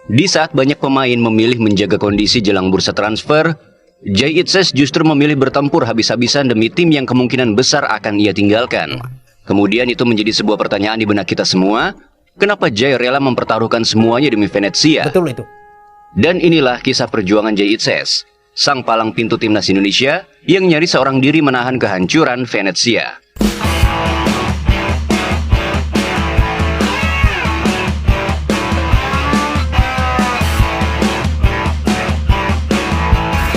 Di saat banyak pemain memilih menjaga kondisi jelang bursa transfer, Jay Itzes justru memilih bertempur habis-habisan demi tim yang kemungkinan besar akan ia tinggalkan. Kemudian itu menjadi sebuah pertanyaan di benak kita semua, kenapa Jay rela mempertaruhkan semuanya demi Venezia? Betul itu. Dan inilah kisah perjuangan Jay Itzes, sang palang pintu timnas Indonesia yang nyaris seorang diri menahan kehancuran Venezia.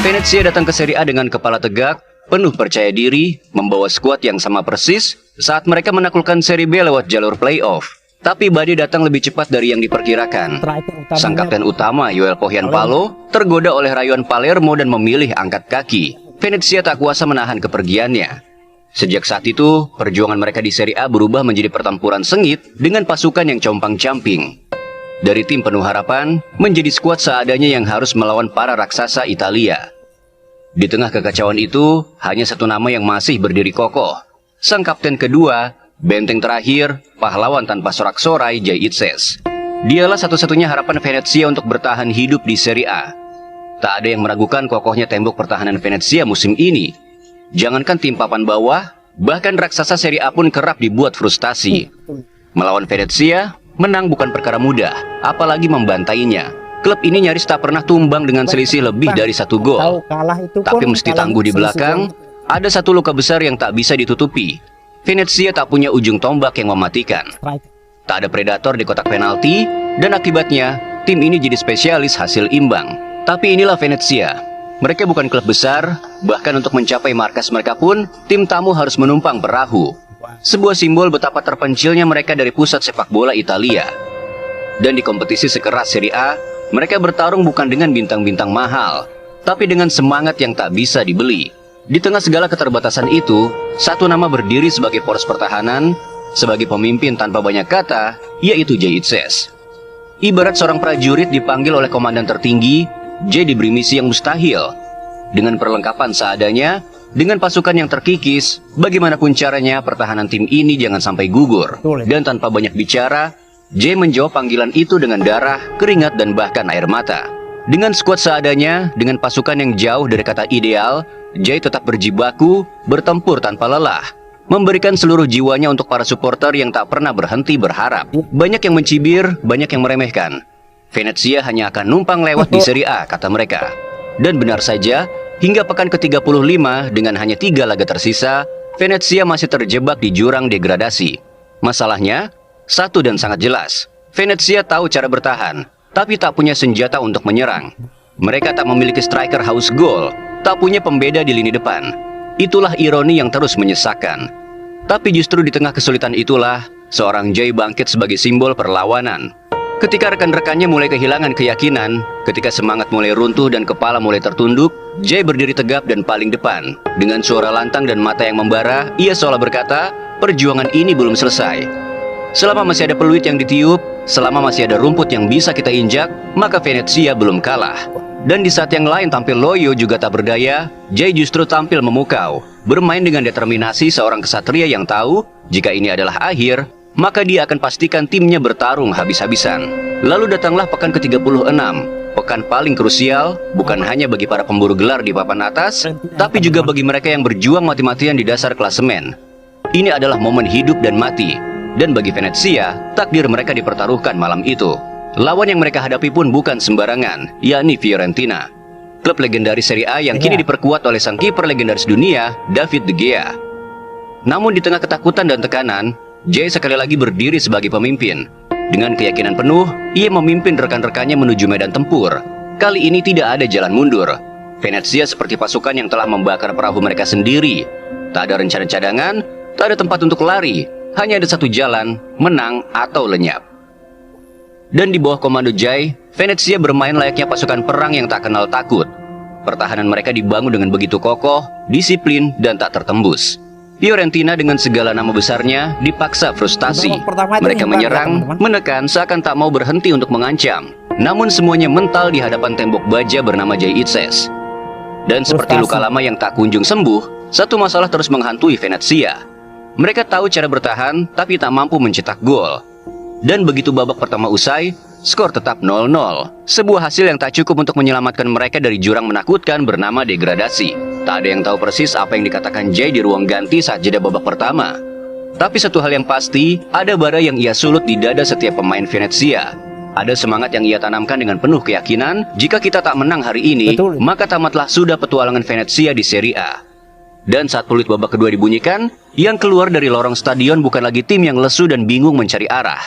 Venezia datang ke Serie A dengan kepala tegak, penuh percaya diri, membawa skuad yang sama persis saat mereka menaklukkan Serie B lewat jalur playoff. Tapi badai datang lebih cepat dari yang diperkirakan. Sang kapten utama, Yoel Pohjanpalo, tergoda oleh rayuan Palermo dan memilih angkat kaki. Venezia tak kuasa menahan kepergiannya. Sejak saat itu, perjuangan mereka di Serie A berubah menjadi pertempuran sengit dengan pasukan yang compang-camping. Dari tim penuh harapan, menjadi skuad seadanya yang harus melawan para raksasa Italia. Di tengah kekacauan itu, hanya satu nama yang masih berdiri kokoh. Sang kapten kedua, benteng terakhir, pahlawan tanpa sorak-sorai Jay Itzes. Dialah satu-satunya harapan Venezia untuk bertahan hidup di Serie A. Tak ada yang meragukan kokohnya tembok pertahanan Venezia musim ini. Jangankan tim papan bawah, bahkan raksasa Serie A pun kerap dibuat frustasi. Melawan Venezia, menang bukan perkara mudah, apalagi membantainya. Klub ini nyaris tak pernah tumbang dengan selisih lebih dari 1 gol. Tapi mesti tangguh di belakang, ada satu luka besar yang tak bisa ditutupi. Venezia tak punya ujung tombak yang mematikan. Tak ada predator di kotak penalti, dan akibatnya, tim ini jadi spesialis hasil imbang. Tapi inilah Venezia. Mereka bukan klub besar, bahkan untuk mencapai markas mereka pun, tim tamu harus menumpang perahu. Sebuah simbol betapa terpencilnya mereka dari pusat sepak bola Italia. Dan di kompetisi sekeras Serie A, mereka bertarung bukan dengan bintang-bintang mahal, tapi dengan semangat yang tak bisa dibeli. Di tengah segala keterbatasan itu, satu nama berdiri sebagai poros pertahanan, sebagai pemimpin tanpa banyak kata, yaitu Jay Itzes. Ibarat seorang prajurit dipanggil oleh komandan tertinggi, Jay diberi misi yang mustahil. Dengan perlengkapan seadanya, dengan pasukan yang terkikis, bagaimanapun caranya pertahanan tim ini jangan sampai gugur. Dan tanpa banyak bicara, Jay menjawab panggilan itu dengan darah, keringat, dan bahkan air mata. Dengan skuad seadanya, dengan pasukan yang jauh dari kata ideal, Jay tetap berjibaku, bertempur tanpa lelah, memberikan seluruh jiwanya untuk para supporter yang tak pernah berhenti berharap. Banyak yang mencibir, banyak yang meremehkan. Venezia hanya akan numpang lewat di Serie A, kata mereka. Dan benar saja, hingga pekan ke-35 dengan hanya 3 laga tersisa, Venezia masih terjebak di jurang degradasi. Masalahnya, satu dan sangat jelas, Venezia tahu cara bertahan, tapi tak punya senjata untuk menyerang. Mereka tak memiliki striker haus gol, tak punya pembeda di lini depan. Itulah ironi yang terus menyesakkan. Tapi justru di tengah kesulitan itulah, seorang Jay bangkit sebagai simbol perlawanan. Ketika rekan-rekannya mulai kehilangan keyakinan, ketika semangat mulai runtuh dan kepala mulai tertunduk, Jay berdiri tegap dan paling depan. Dengan suara lantang dan mata yang membara, ia seolah berkata, perjuangan ini belum selesai. Selama masih ada peluit yang ditiup, selama masih ada rumput yang bisa kita injak, maka Venezia belum kalah. Dan di saat yang lain tampil loyo juga tak berdaya, Jay justru tampil memukau, bermain dengan determinasi seorang kesatria yang tahu, jika ini adalah akhir, maka dia akan pastikan timnya bertarung habis-habisan. Lalu datanglah pekan ke-36, pekan paling krusial, bukan hanya bagi para pemburu gelar di papan atas, tapi juga bagi mereka yang berjuang mati-matian di dasar klasemen. Ini adalah momen hidup dan mati. Dan bagi Venezia, takdir mereka dipertaruhkan malam itu. Lawan yang mereka hadapi pun bukan sembarangan, yakni Fiorentina. Klub legendaris Serie A yang kini diperkuat oleh sang kiper legendaris dunia, David De Gea. Namun di tengah ketakutan dan tekanan, Jay sekali lagi berdiri sebagai pemimpin. Dengan keyakinan penuh, ia memimpin rekan-rekannya menuju medan tempur. Kali ini tidak ada jalan mundur. Venezia seperti pasukan yang telah membakar perahu mereka sendiri. Tak ada rencana cadangan, tak ada tempat untuk lari. Hanya ada satu jalan, menang atau lenyap. Dan di bawah komando Jay, Venezia bermain layaknya pasukan perang yang tak kenal takut. Pertahanan mereka dibangun dengan begitu kokoh, disiplin, dan tak tertembus. Fiorentina dengan segala nama besarnya dipaksa frustasi. Mereka menyerang, menekan, seakan tak mau berhenti untuk mengancam. Namun semuanya mental di hadapan tembok baja bernama Jay Itzes. Dan seperti luka lama yang tak kunjung sembuh, satu masalah terus menghantui Venezia. Mereka tahu cara bertahan, tapi tak mampu mencetak gol. Dan begitu babak pertama usai, skor tetap 0-0. Sebuah hasil yang tak cukup untuk menyelamatkan mereka dari jurang menakutkan bernama degradasi. Tak ada yang tahu persis apa yang dikatakan Jay di ruang ganti saat jeda babak pertama. Tapi satu hal yang pasti, ada bara yang ia sulut di dada setiap pemain Venezia. Ada semangat yang ia tanamkan dengan penuh keyakinan, jika kita tak menang hari ini, maka tamatlah sudah petualangan Venezia di Serie A. Dan saat peluit babak kedua dibunyikan, yang keluar dari lorong stadion bukan lagi tim yang lesu dan bingung mencari arah.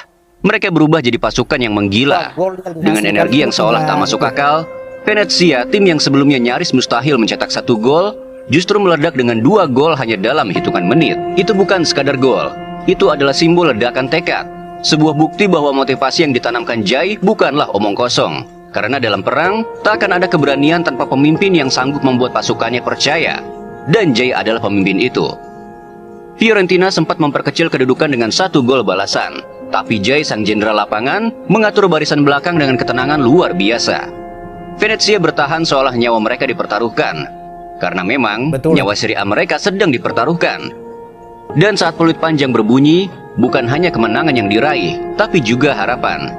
Mereka berubah jadi pasukan yang menggila. Dengan energi yang seolah tak masuk akal, Venezia, tim yang sebelumnya nyaris mustahil mencetak 1 gol, justru meledak dengan 2 gol hanya dalam hitungan menit. Itu bukan sekadar gol, itu adalah simbol ledakan tekad. Sebuah bukti bahwa motivasi yang ditanamkan Jay bukanlah omong kosong. Karena dalam perang, tak akan ada keberanian tanpa pemimpin yang sanggup membuat pasukannya percaya. Dan Jay adalah pemimpin itu. Fiorentina sempat memperkecil kedudukan dengan 1 gol balasan. Tapi Jay, sang jenderal lapangan, mengatur barisan belakang dengan ketenangan luar biasa. Venezia bertahan seolah nyawa mereka dipertaruhkan. Karena memang, nyawa Serie A mereka sedang dipertaruhkan. Dan saat peluit panjang berbunyi, bukan hanya kemenangan yang diraih, tapi juga harapan.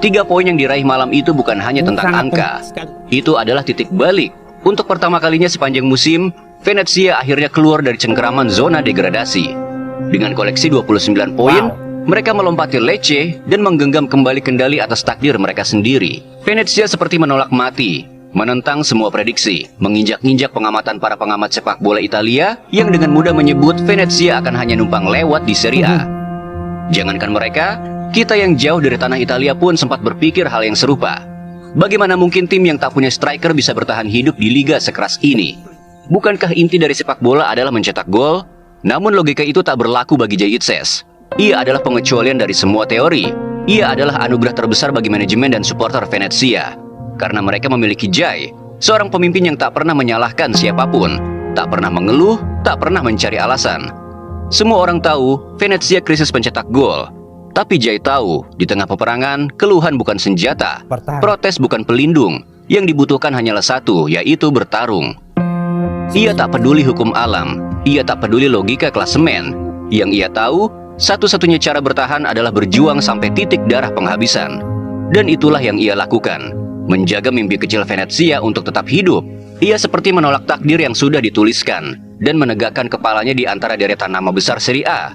3 poin yang diraih malam itu bukan hanya tentang angka. Itu adalah titik balik. Untuk pertama kalinya sepanjang musim, Venezia akhirnya keluar dari cengkeraman zona degradasi. Dengan koleksi 29 poin, mereka melompati Lecce dan menggenggam kembali kendali atas takdir mereka sendiri. Venezia seperti menolak mati, menentang semua prediksi, menginjak-injak pengamatan para pengamat sepak bola Italia yang dengan mudah menyebut Venezia akan hanya numpang lewat di Serie A. Jangankan mereka, kita yang jauh dari tanah Italia pun sempat berpikir hal yang serupa. Bagaimana mungkin tim yang tak punya striker bisa bertahan hidup di liga sekeras ini? Bukankah inti dari sepak bola adalah mencetak gol? Namun logika itu tak berlaku bagi Jay Itzes. Ia adalah pengecualian dari semua teori. Ia adalah anugerah terbesar bagi manajemen dan supporter Venezia. Karena mereka memiliki Jay, seorang pemimpin yang tak pernah menyalahkan siapapun, tak pernah mengeluh, tak pernah mencari alasan. Semua orang tahu Venezia krisis pencetak gol. Tapi Jay tahu, di tengah peperangan, keluhan bukan senjata, protes bukan pelindung. Yang dibutuhkan hanyalah satu, yaitu bertarung. Ia tak peduli hukum alam, ia tak peduli logika klasemen. Yang ia tahu, satu-satunya cara bertahan adalah berjuang sampai titik darah penghabisan. Dan itulah yang ia lakukan, menjaga mimpi kecil Venezia untuk tetap hidup. Ia seperti menolak takdir yang sudah dituliskan dan menegakkan kepalanya di antara deretan nama besar Serie A.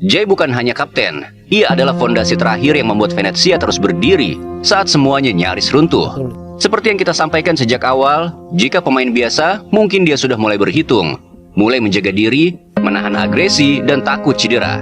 Jay bukan hanya kapten, ia adalah fondasi terakhir yang membuat Venezia terus berdiri saat semuanya nyaris runtuh. Seperti yang kita sampaikan sejak awal, jika pemain biasa, mungkin dia sudah mulai berhitung, mulai menjaga diri, menahan agresi, dan takut cedera.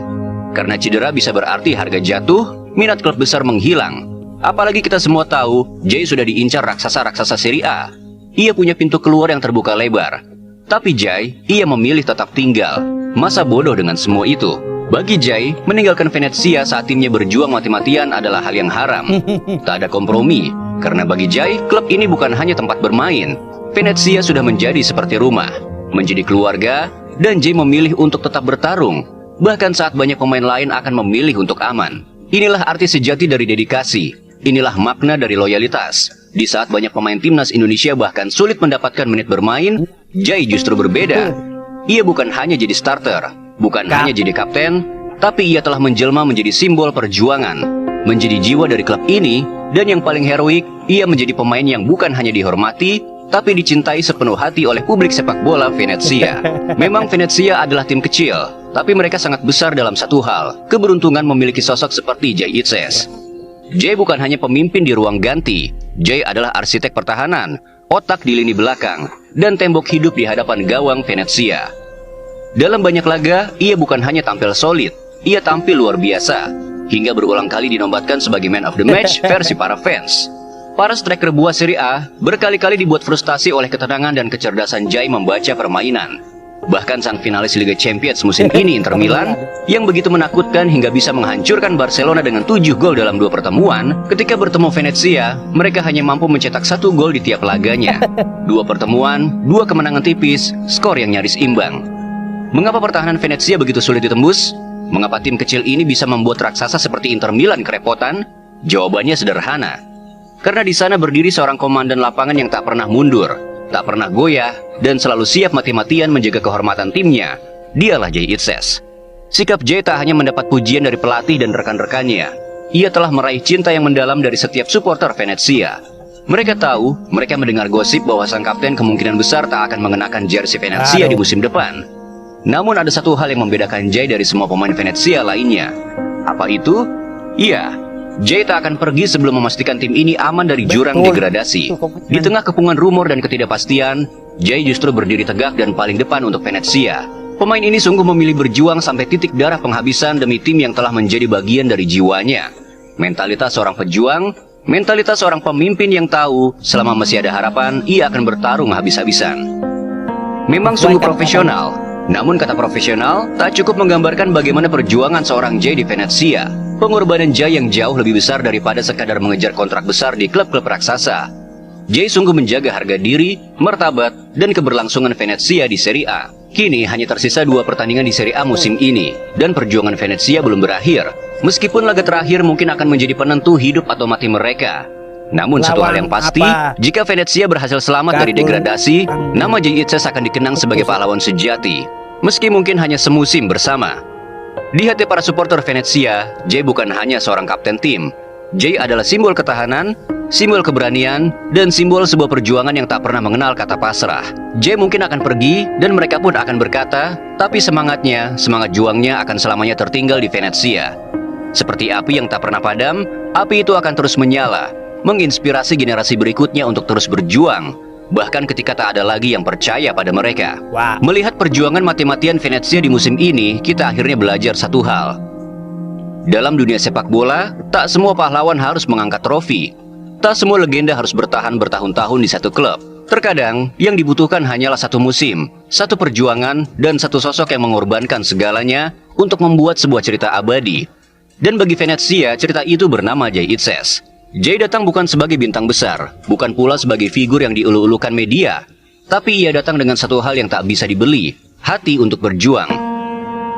Karena cedera bisa berarti harga jatuh, minat klub besar menghilang. Apalagi kita semua tahu, Jay sudah diincar raksasa-raksasa Serie A. Ia punya pintu keluar yang terbuka lebar. Tapi Jay, ia memilih tetap tinggal. Masa bodoh dengan semua itu? Bagi Jay, meninggalkan Venezia saat timnya berjuang mati-matian adalah hal yang haram. Tak ada kompromi. Karena bagi Jay, klub ini bukan hanya tempat bermain. Venezia sudah menjadi seperti rumah, menjadi keluarga, dan Jay memilih untuk tetap bertarung. Bahkan saat banyak pemain lain akan memilih untuk aman. Inilah arti sejati dari dedikasi. Inilah makna dari loyalitas. Di saat banyak pemain timnas Indonesia bahkan sulit mendapatkan menit bermain, Jay justru berbeda. Ia bukan hanya jadi starter, bukan hanya jadi kapten, tapi ia telah menjelma menjadi simbol perjuangan, menjadi jiwa dari klub ini, dan yang paling heroik, ia menjadi pemain yang bukan hanya dihormati, tapi dicintai sepenuh hati oleh publik sepak bola Venezia. Memang Venezia adalah tim kecil, tapi mereka sangat besar dalam satu hal, keberuntungan memiliki sosok seperti Jay Itzes. Jay bukan hanya pemimpin di ruang ganti, Jay adalah arsitek pertahanan, otak di lini belakang, dan tembok hidup di hadapan gawang Venezia. Dalam banyak laga, ia bukan hanya tampil solid, ia tampil luar biasa, hingga berulang kali dinobatkan sebagai man of the match versi para fans. Para striker buah Serie A berkali-kali dibuat frustasi oleh ketenangan dan kecerdasan Jay membaca permainan. Bahkan sang finalis Liga Champions musim ini, Inter Milan, yang begitu menakutkan hingga bisa menghancurkan Barcelona dengan 7 gol dalam 2 pertemuan, ketika bertemu Venezia, mereka hanya mampu mencetak 1 gol di tiap laganya. 2 pertemuan, 2 kemenangan tipis, skor yang nyaris imbang. Mengapa pertahanan Venezia begitu sulit ditembus? Mengapa tim kecil ini bisa membuat raksasa seperti Inter Milan kerepotan? Jawabannya sederhana. Karena di sana berdiri seorang komandan lapangan yang tak pernah mundur, tak pernah goyah, dan selalu siap mati-matian menjaga kehormatan timnya. Dialah Jay Itzes. Sikap Jay tak hanya mendapat pujian dari pelatih dan rekan-rekannya. ia telah meraih cinta yang mendalam dari setiap supporter Venezia. Mereka tahu, mereka mendengar gosip bahwa sang kapten kemungkinan besar tak akan mengenakan jersey Venezia di musim depan. Namun ada satu hal yang membedakan Jay dari semua pemain Venezia lainnya. Apa itu? Iya, Jay tak akan pergi sebelum memastikan tim ini aman dari jurang degradasi. Di tengah kepungan rumor dan ketidakpastian, Jay justru berdiri tegak dan paling depan untuk Venezia. Pemain ini sungguh memilih berjuang sampai titik darah penghabisan demi tim yang telah menjadi bagian dari jiwanya. Mentalitas seorang pejuang, mentalitas seorang pemimpin yang tahu selama masih ada harapan, ia akan bertarung habis-habisan. Memang sungguh profesional, namun kata profesional tak cukup menggambarkan bagaimana perjuangan seorang Jay di Venezia. Pengorbanan Jay yang jauh lebih besar daripada sekadar mengejar kontrak besar di klub-klub raksasa. Jay sungguh menjaga harga diri, martabat, dan keberlangsungan Venezia di Serie A. Kini hanya tersisa 2 pertandingan di Serie A musim ini, dan perjuangan Venezia belum berakhir. Meskipun laga terakhir mungkin akan menjadi penentu hidup atau mati mereka. Namun satu hal yang pasti, jika Venezia berhasil selamat dari degradasi, nama Jay Itzes akan dikenang sebagai pahlawan sejati. Meski mungkin hanya semusim bersama. Di hati para supporter Venezia, Jay bukan hanya seorang kapten tim. Jay adalah simbol ketahanan, simbol keberanian, dan simbol sebuah perjuangan yang tak pernah mengenal kata pasrah. Jay mungkin akan pergi, dan mereka pun akan berkata, tapi semangatnya, semangat juangnya akan selamanya tertinggal di Venezia. Seperti api yang tak pernah padam, api itu akan terus menyala, menginspirasi generasi berikutnya untuk terus berjuang, bahkan ketika tak ada lagi yang percaya pada mereka. Melihat perjuangan mati-matian Venezia di musim ini, kita akhirnya belajar satu hal. Dalam dunia sepak bola, tak semua pahlawan harus mengangkat trofi. Tak semua legenda harus bertahan bertahun-tahun di satu klub. Terkadang, yang dibutuhkan hanyalah satu musim, satu perjuangan, dan satu sosok yang mengorbankan segalanya untuk membuat sebuah cerita abadi. Dan bagi Venezia, cerita itu bernama Jay Itzes. Jay datang bukan sebagai bintang besar, bukan pula sebagai figur yang diulu-ulukan media. Tapi ia datang dengan satu hal yang tak bisa dibeli, hati untuk berjuang.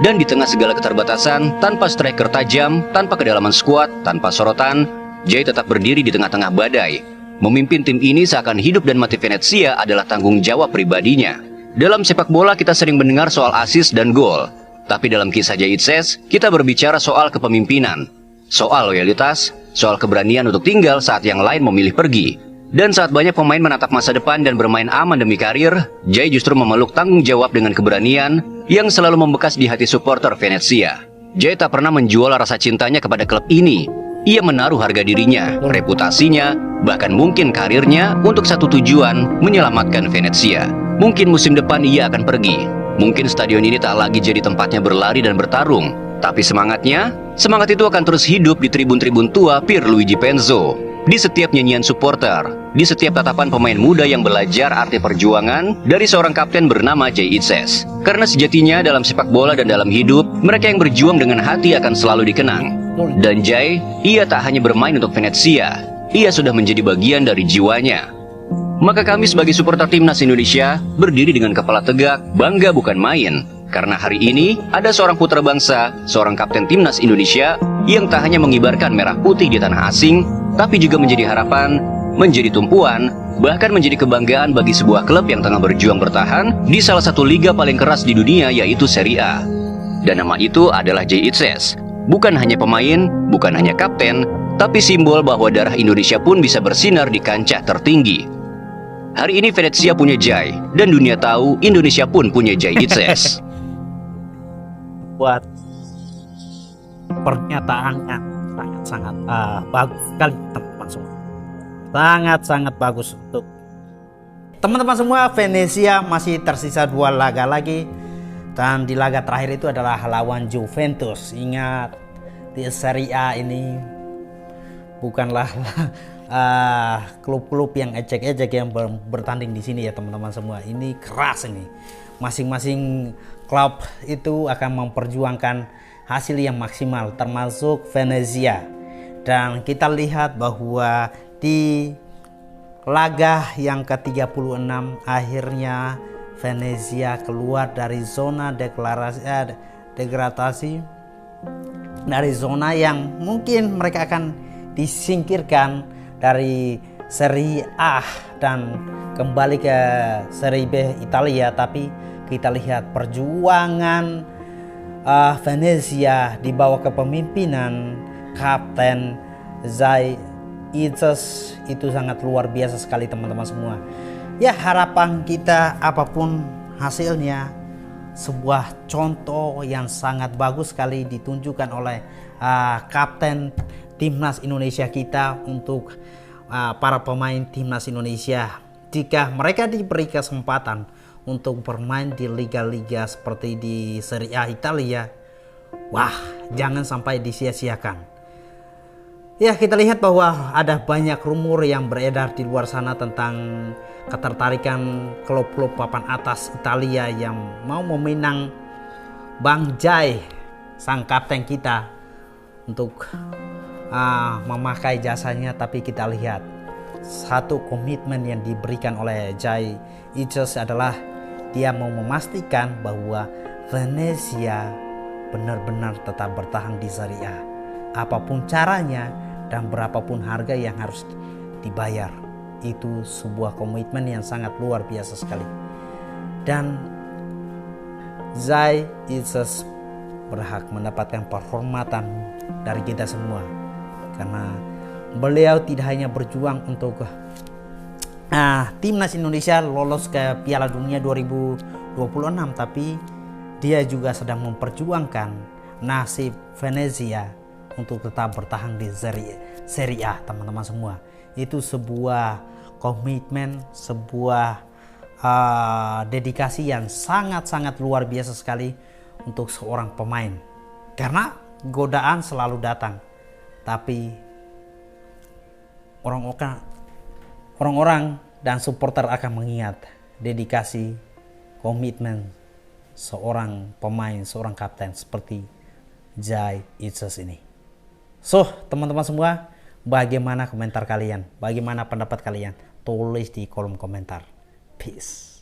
Dan di tengah segala keterbatasan, tanpa striker tajam, tanpa kedalaman skuad, tanpa sorotan, Jay tetap berdiri di tengah-tengah badai. Memimpin tim ini seakan hidup dan mati Venezia adalah tanggung jawab pribadinya. Dalam sepak bola kita sering mendengar soal assist dan gol. Tapi dalam kisah Jay Itzes, kita berbicara soal kepemimpinan, soal loyalitas, soal keberanian untuk tinggal saat yang lain memilih pergi. Dan saat banyak pemain menatap masa depan dan bermain aman demi karir, Jay justru memeluk tanggung jawab dengan keberanian yang selalu membekas di hati supporter Venezia. Jay tak pernah menjual rasa cintanya kepada klub ini. Ia menaruh harga dirinya, reputasinya, bahkan mungkin karirnya untuk satu tujuan, menyelamatkan Venezia. Mungkin musim depan ia akan pergi. Mungkin stadion ini tak lagi jadi tempatnya berlari dan bertarung. Tapi semangat itu akan terus hidup di tribun-tribun tua Pierluigi Penzo. Di setiap nyanyian supporter, di setiap tatapan pemain muda yang belajar arti perjuangan dari seorang kapten bernama Jay Itzes. Karena sejatinya dalam sepak bola dan dalam hidup, mereka yang berjuang dengan hati akan selalu dikenang. Dan Jay, ia tak hanya bermain untuk Venezia, ia sudah menjadi bagian dari jiwanya. Maka kami sebagai supporter timnas Indonesia berdiri dengan kepala tegak, bangga bukan main. Karena hari ini ada seorang putra bangsa, seorang kapten timnas Indonesia yang tak hanya mengibarkan merah putih di tanah asing, tapi juga menjadi harapan, menjadi tumpuan, bahkan menjadi kebanggaan bagi sebuah klub yang tengah berjuang bertahan di salah satu liga paling keras di dunia, yaitu Serie A. Dan nama itu adalah Jay Itzes. Bukan hanya pemain, bukan hanya kapten, tapi simbol bahwa darah Indonesia pun bisa bersinar di kancah tertinggi. Hari ini Venezia punya Jay, dan dunia tahu Indonesia pun punya Jay Itzes. Buat pernyataannya sangat-sangat bagus sekali teman-teman semua. Sangat-sangat bagus untuk teman-teman semua. Venezia masih tersisa 2 laga lagi, dan di laga terakhir itu adalah lawan Juventus. Ingat, di Serie A ini bukanlah klub-klub yang ejek-ejek yang bertanding di sini ya teman-teman semua. Ini keras ini. Masing-masing klub itu akan memperjuangkan hasil yang maksimal, termasuk Venezia. Dan kita lihat bahwa di laga yang ke-36 akhirnya Venezia keluar dari zona degradasi, dari zona yang mungkin mereka akan disingkirkan dari Serie A dan kembali ke Serie B Italia. Tapi kita lihat perjuangan Venezia di bawah kepemimpinan Kapten Zai Itzes itu sangat luar biasa sekali teman-teman semua. Ya, harapan kita apapun hasilnya, sebuah contoh yang sangat bagus sekali ditunjukkan oleh kapten timnas Indonesia kita untuk para pemain timnas Indonesia. Jika mereka diberi kesempatan untuk bermain di liga-liga seperti di Serie A Italia, wah, jangan sampai disia-siakan. Ya, kita lihat bahwa ada banyak rumor yang beredar di luar sana tentang ketertarikan klub-klub papan atas Italia yang mau meminang Bang Jai, sang kapten kita, untuk memakai jasanya. Tapi kita lihat satu komitmen yang diberikan oleh Jai Itzes adalah dia mau memastikan bahwa Venezia benar-benar tetap bertahan di Serie A, apapun caranya dan berapapun harga yang harus dibayar. Itu sebuah komitmen yang sangat luar biasa sekali. Dan Zai Itzes berhak mendapatkan penghormatan dari kita semua, karena beliau tidak hanya berjuang untuk timnas Indonesia lolos ke Piala Dunia 2026, tapi dia juga sedang memperjuangkan nasib Venezia untuk tetap bertahan di Serie A, teman-teman semua. Itu sebuah komitmen, sebuah dedikasi yang sangat-sangat luar biasa sekali untuk seorang pemain. Karena godaan selalu datang, tapi orang-orang dan supporter akan mengingat dedikasi, komitmen seorang pemain, seorang kapten seperti Zai Itzes ini. So, teman-teman semua, bagaimana komentar kalian? Bagaimana pendapat kalian? Tulis di kolom komentar. Peace.